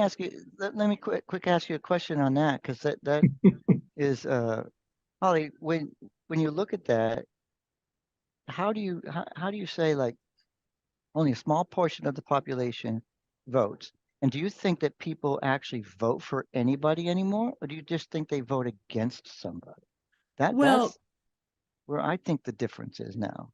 ask you. Let me quick ask you a question on that, because that is Holly. When you look at that, how do you say, like, only a small portion of the population votes? And do you think that people actually vote for anybody anymore, or do you just think they vote against somebody? Well, That's where I think the difference is now.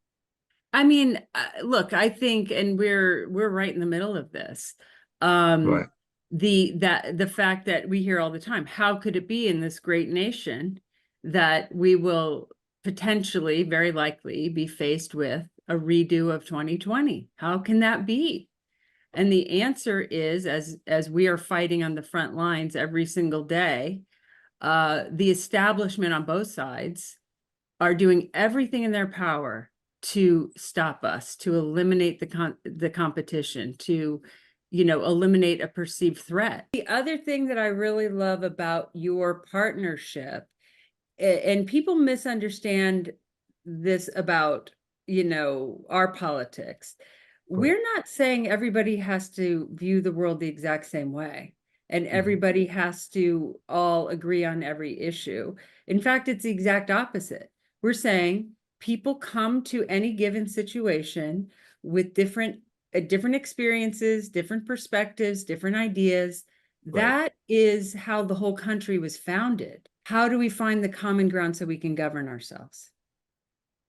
I mean, look, I think, and we're right in the middle of this. Right. The fact that we hear all the time, how could it be in this great nation that we will potentially, very likely, be faced with a redo of 2020? How can that be? And the answer is, as we are fighting on the front lines every single day, the establishment on both sides are doing everything in their power to stop us, to eliminate the competition, to, eliminate a perceived threat. The other thing that I really love about your partnership, and people misunderstand this about, our politics. Right. We're not saying everybody has to view the world the exact same way, and everybody has to all agree on every issue. In fact, it's the exact opposite. We're saying people come to any given situation with different experiences, different perspectives, different ideas. Right. That is how the whole country was founded. How do we find the common ground so we can govern ourselves?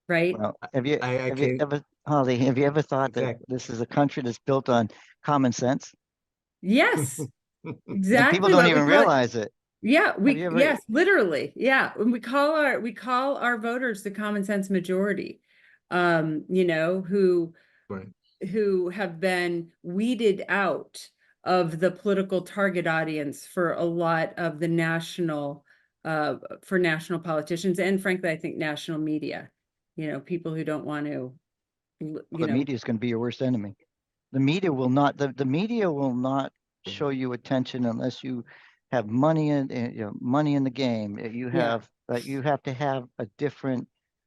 Right? Well, I have you can't ever, Holly, have you ever thought that exactly. this is a country that's built on common sense? Yes, And people exactly don't what we even call it. realize it. Yeah, Have you ever? yes, literally. Yeah. When we call our voters the common sense majority, Right. who have been weeded out of the political target audience for a lot of the for national politicians, and frankly, I think national media, people who don't want to, The media is going to be your worst enemy. The media will not. The media will not show you attention unless you have money money in the game. yeah. You have to have a different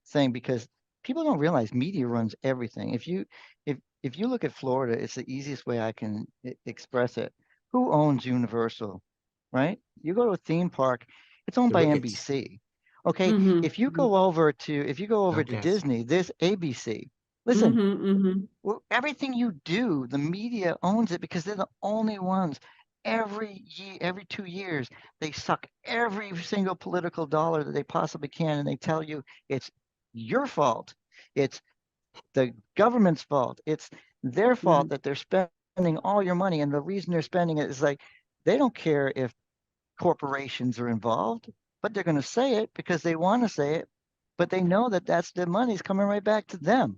thing, because people don't realize media runs everything. If you look at Florida, it's the easiest way I can express it. Who owns Universal, right? You go to a theme park, it's owned The by Ricketts. NBC. Okay, Mm-hmm. if you go over to Outcast. Disney, there's ABC. Listen, Mm-hmm. Mm-hmm. well, everything you do, the media owns it, because they're the only ones. Every year, every 2 years, they suck every single political dollar that they possibly can, and they tell you it's your fault. It's the government's fault. It's their Mm-hmm. fault that they're spending all your money. And the reason they're spending it is, like, they don't care if corporations are involved, but they're going to say it because they want to say it. But they know that that's their money's coming right back to them.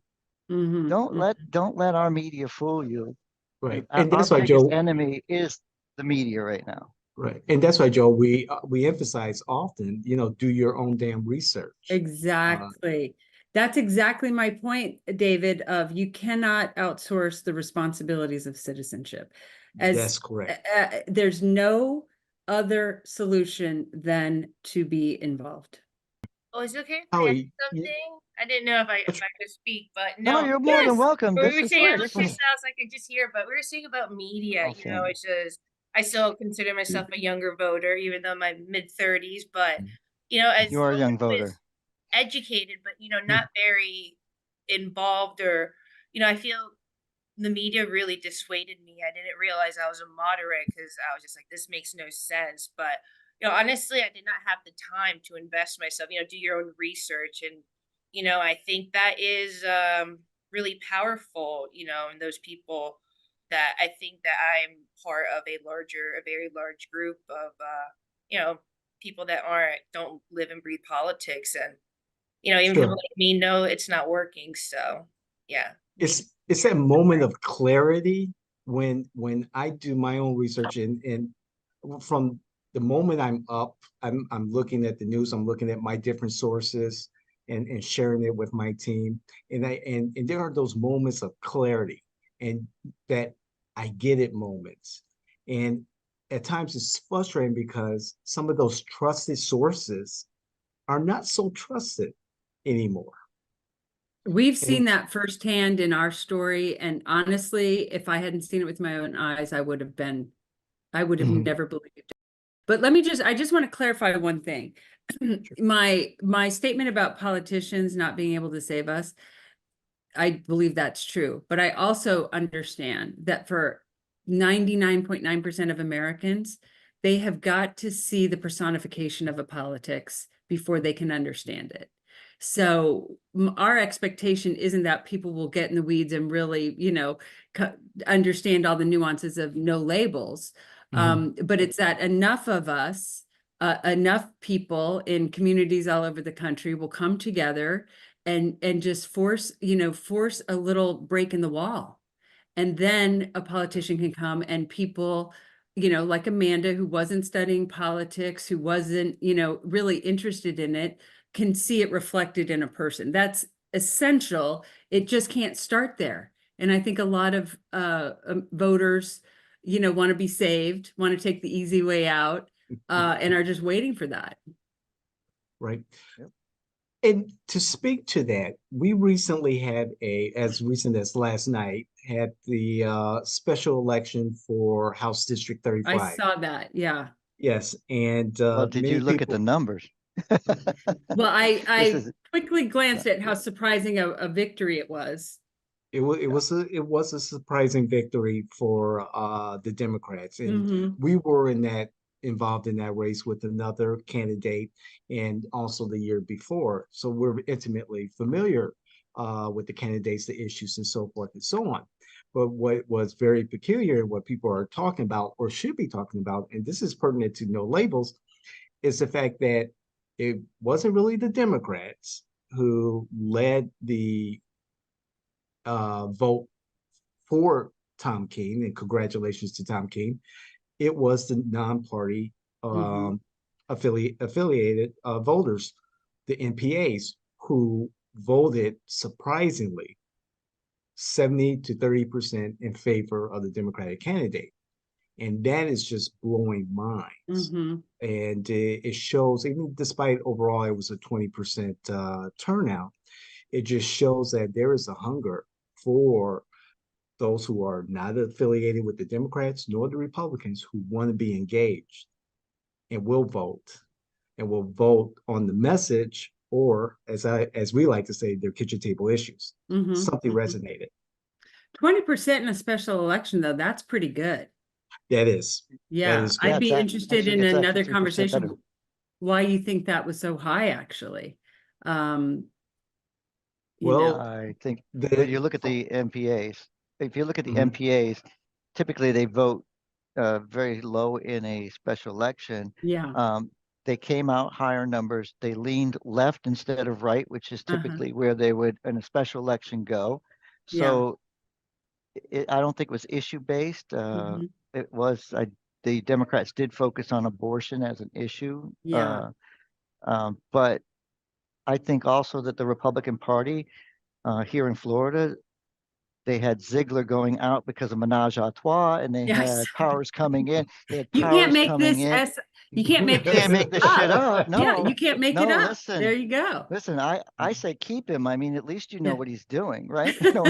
Mm-hmm. Don't let our media fool you. Right. Our, And our that's why, biggest Joe, enemy is the media right now. right. And that's why, Joe, we emphasize often, do your own damn research. Exactly. That's exactly my point, David, of you cannot outsource the responsibilities of citizenship. That's correct. There's no other solution than to be involved. Oh, is it okay if I ask Howie, something? I didn't know if I could speak, but No, no. you're more than Yes. welcome. We This were is saying I this looked at is yourselves, I could just hear, but we were saying about media, awesome. it's just I still consider myself a younger voter, even though I'm in my mid-30s, but as You are a someone young who is voter. educated, but not very involved, or I feel the media really dissuaded me. I didn't realize I was a moderate because I was just like, this makes no sense. But honestly, I did not have the time to invest myself. Do your own research, and I think that is really powerful. And those people that I think that I'm part of a very large group of people that don't live and breathe politics, and even people Sure. like me know it's not working. So yeah. It's that moment of clarity when I do my own research and from the moment I'm up, I'm looking at the news, I'm looking at my different sources and sharing it with my team. And there are those moments of clarity and that I get it moments. And at times it's frustrating because some of those trusted sources are not so trusted anymore. We've seen And that firsthand in our story. And honestly, if I hadn't seen it with my own eyes, I would have been I would have Mhm. never believed it. But I just want to clarify one thing. My statement about politicians not being able to save us, I believe that's true. But I also understand that for 99.9% of Americans, they have got to see the personification of a politics before they can understand it. So our expectation isn't that people will get in the weeds and really, understand all the nuances of no labels. But it's that enough of us, enough people in communities all over the country will come together and just force a little break in the wall. And then a politician can come and people, like Amanda, who wasn't studying politics, who wasn't, really interested in it, can see it reflected in a person. That's essential. It just can't start there. And I think a lot of voters, want to be saved, want to take the easy way out, and are just waiting for that. Right. Yep. And to speak to that, we recently had as recent as last night, had the special election for House District I 35. saw that. Yeah. Yes, and Well, did you many look at the people. numbers? Well, This I is quickly glanced at how surprising a victory it was. It was a surprising victory for the Democrats, and Mhm. we were involved in that race with another candidate, and also the year before, so we're intimately familiar with the candidates, the issues, and so forth and so on. But what was very peculiar, what people are talking about or should be talking about, and this is pertinent to no labels, is the fact that it wasn't really the Democrats who led the vote for Tom Keene, and congratulations to Tom Keene. It was the non-party Mhm. affiliated voters, the NPAs, who voted surprisingly 70 to 30% in favor of the Democratic candidate. And that is just blowing minds. Mhm. And it shows, even despite overall it was a 20% turnout, it just shows that there is a hunger for those who are not affiliated with the Democrats nor the Republicans, who want to be engaged and will vote on the message, or as we like to say, their kitchen table issues. Mhm. Something Mhm. resonated. 20% in a special election, though, that's pretty good. That is Yeah, good. I'd be Yeah, interested actually, in it's another actually 3% better. conversation why you think that was so high, actually. Um, Well, I think when the you look at the MPAs, if you look at the Mhm. MPAs, typically they vote very low in a special election. yeah. They came out higher numbers. They leaned left instead of right, which is Uh-huh. typically where they would in a special election go. Yeah. So I don't think it was issue based. Mhm. It was the Democrats did focus on abortion as an issue. Yeah. But I think also that the Republican Party here in Florida, they had Ziegler going out because of menage a trois, and they Yes. had Powers coming in. They had You can't Powers make coming this in. you can't You make can't this make this up. shit up. Yeah, you No, can't make it no, up. There you go. listen, I say keep him. I mean, at least you know Yeah. what he's doing, right? No,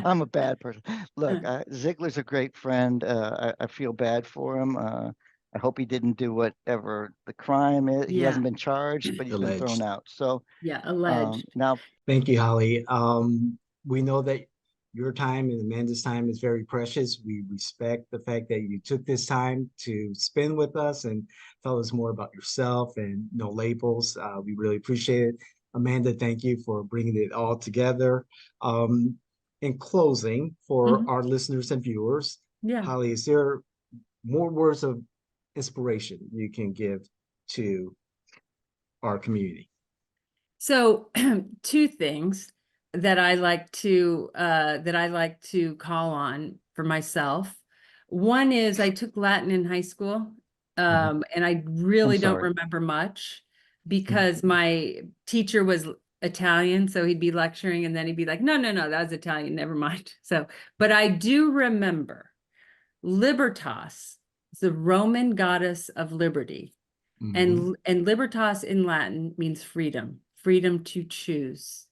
I'm a bad person. Look, Ziegler's a great friend. I feel bad for him. I hope he didn't do whatever the crime is. He Yeah. hasn't been charged, but he's been thrown Alleged. out. So Yeah, alleged. now, Thank you, Holly. We know that your time and Amanda's time is very precious. We respect the fact that you took this time to spend with us and tell us more about yourself and no labels. We really appreciate it. Amanda, thank you for bringing it all together. In closing, for Mhm. our listeners and viewers, Yeah. Holly, is there more words of inspiration you can give to our community? So two things that I like to call on for myself. One is I took Latin in high school, Mhm. and I I'm really don't sorry. remember much because my teacher was Italian, so he'd be lecturing and then he'd be like, no, no, no, that was Italian, never mind. So, but I do remember Libertas, the Roman goddess of liberty. Mhm. And libertas in Latin means freedom, freedom to choose.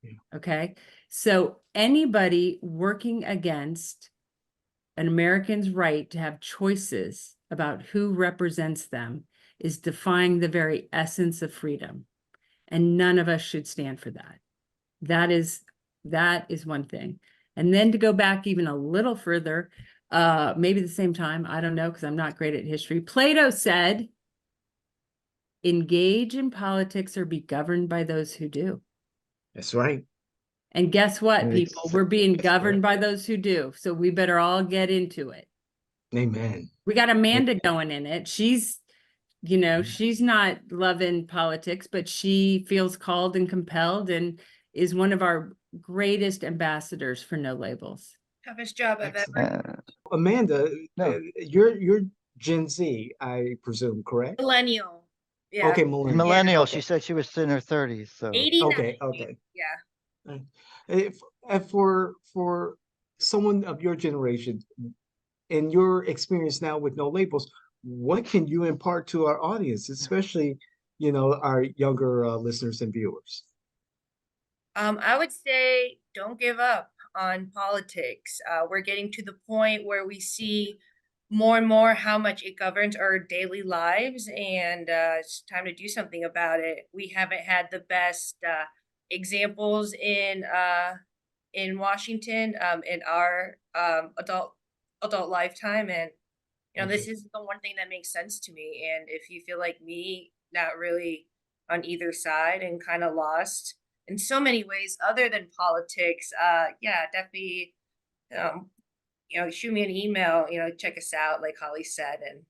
Yeah. Okay. So anybody working against an American's right to have choices about who represents them is defying the very essence of freedom. And none of us should stand for that. That is one thing. And then to go back even a little further, maybe the same time, I don't know, because I'm not great at history. Plato said, engage in politics or be governed by those who do. That's right. And guess what, And people? it's- We're being That's governed right. by those who do. So we better all get into it. Amen. We got Amanda going in it. She's, you know, she's not loving politics, but she feels called and compelled and is one of our greatest ambassadors for No Labels. Toughest job I've ever. Excellent. Amanda, No. you're Gen Z, I presume, correct? Millennial. Yeah. Okay, millennial. millennial, Okay. she said she was in her 30s. So 89. Okay. Yeah. If for someone of your generation and your experience now with No Labels, what can you impart to our audience, especially, you know, our younger listeners and viewers? I would say don't give up on politics. We're getting to the point where we see more and more how much it governs our daily lives, and it's time to do something about it. We haven't had the best examples in Washington in our adult lifetime, and you know, this is the one thing that makes sense to me. And if you feel like me, not really on either side and kind of lost in so many ways other than politics, yeah, definitely, you know, shoot me an email, you know, check us out, like Holly said, and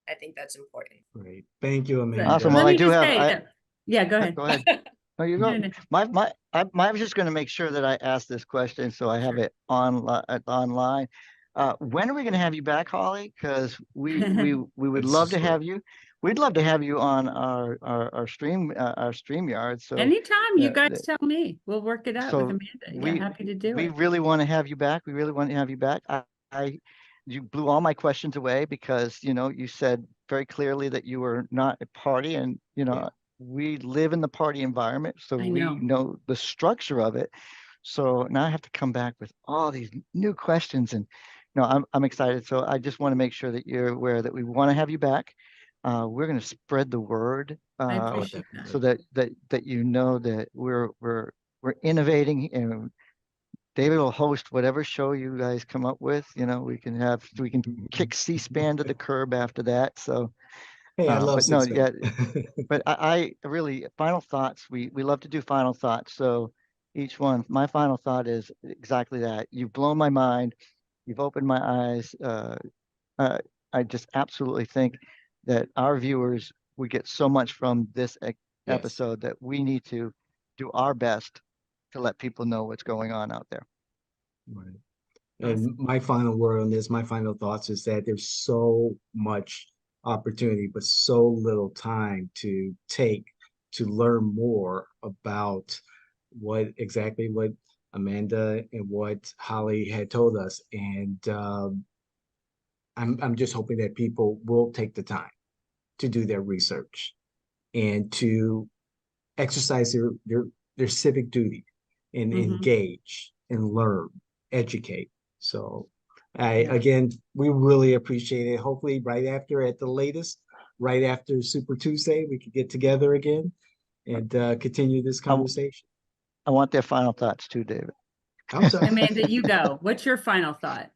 I think that's important. Great. Thank you, Amanda. awesome. Let Well, I me do just have. say, yeah, go ahead. Go ahead. No, you No, go. no. I was just going to make sure that I asked this question, so I have Sure. it online. When are we going to have you back, Holly? Because we would This love is to great. have you. We'd love to have you on our StreamYard. So Anytime you yeah, guys tell me, we'll work it out with so Amanda. Yeah, happy to do we it. really want to have you back. We really want to have you back. You blew all my questions away because, you know, you said very clearly that you were not a party, and, you know, Yeah. we live in the party environment, so I we know. know the structure of it. So now I have to come back with all these new questions, and, you know, I'm excited. So I just want to make sure that you're aware that we want to have you back. We're going to spread the word I Oh, appreciate that. so definitely. that you know that we're innovating, and David will host whatever show you guys come up with. You know, we can kick C-SPAN to the curb after that. So, Hey, I love but no, C-SPAN. yeah, but I really, final thoughts. We love to do final thoughts. So each one, my final thought is exactly that. You've blown my mind. You've opened my eyes. I just absolutely think that our viewers would get so much from this Yes. episode that we need to do our best to let people know what's going on out there. Right. Awesome. And my final word on this, my final thoughts is that there's so much opportunity, but so little time to take to learn more about exactly what Amanda and what Holly had told us. And I'm just hoping that people will take the time to do their research and to exercise their civic duty and Mhm. engage and learn, educate. So Yeah. again, we really appreciate it. Hopefully at the latest, right after Super Tuesday, we could get together again and continue this conversation. I want their final thoughts too, David. I'm sorry. Amanda, you go. What's your final thought?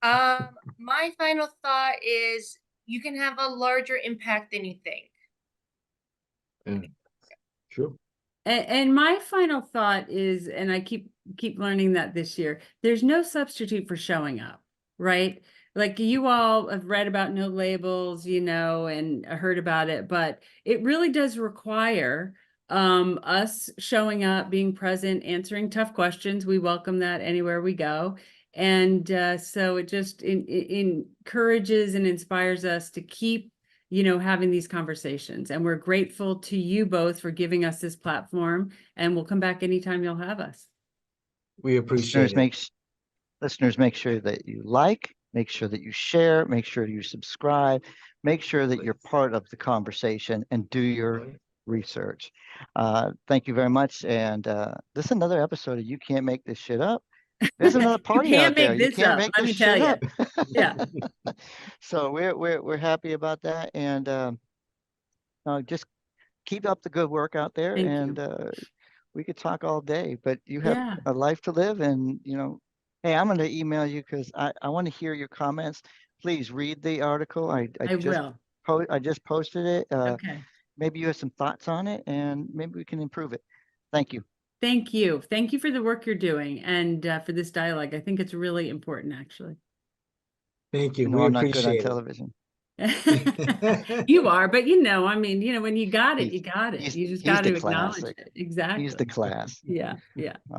My final thought is you can have a larger impact than you think. True. And my final thought is, and I keep learning that this year, there's no substitute for showing up, right? Like you all have read about No Labels, you know, and heard about it, but it really does require us showing up, being present, answering tough questions. We welcome that anywhere we go. And so it just encourages and inspires us to keep, you know, having these conversations. And we're grateful to you both for giving us this platform, and we'll come back anytime you'll have us. We appreciate it. Listeners, make sure that you like, make sure that you share, make sure you subscribe, make sure that you're part of the conversation and do your research. Thank you very much. And this is another episode of You Can't Make This Shit Up. There's another You party can't out there. make You this can't up, make let me this tell shit you. up. Yeah. So we're happy about that, and just keep up the good work out there, Thank and you. we could talk all day, but you have Yeah. a life to live, and hey, I'm going to email you because I want to hear your comments. Please read the article. I I just will. I just posted it. Okay. Maybe you have some thoughts on it, and maybe we can improve it. Thank you. Thank you. Thank you for the work you're doing and for this dialogue. I think it's really important, actually. Thank you. You know, We I'm not good on appreciate television. it. You are, but I mean, when you got it, He's you got it. he's You just he's got the to acknowledge classic. it. Exactly. He's the class. Yeah. Yeah.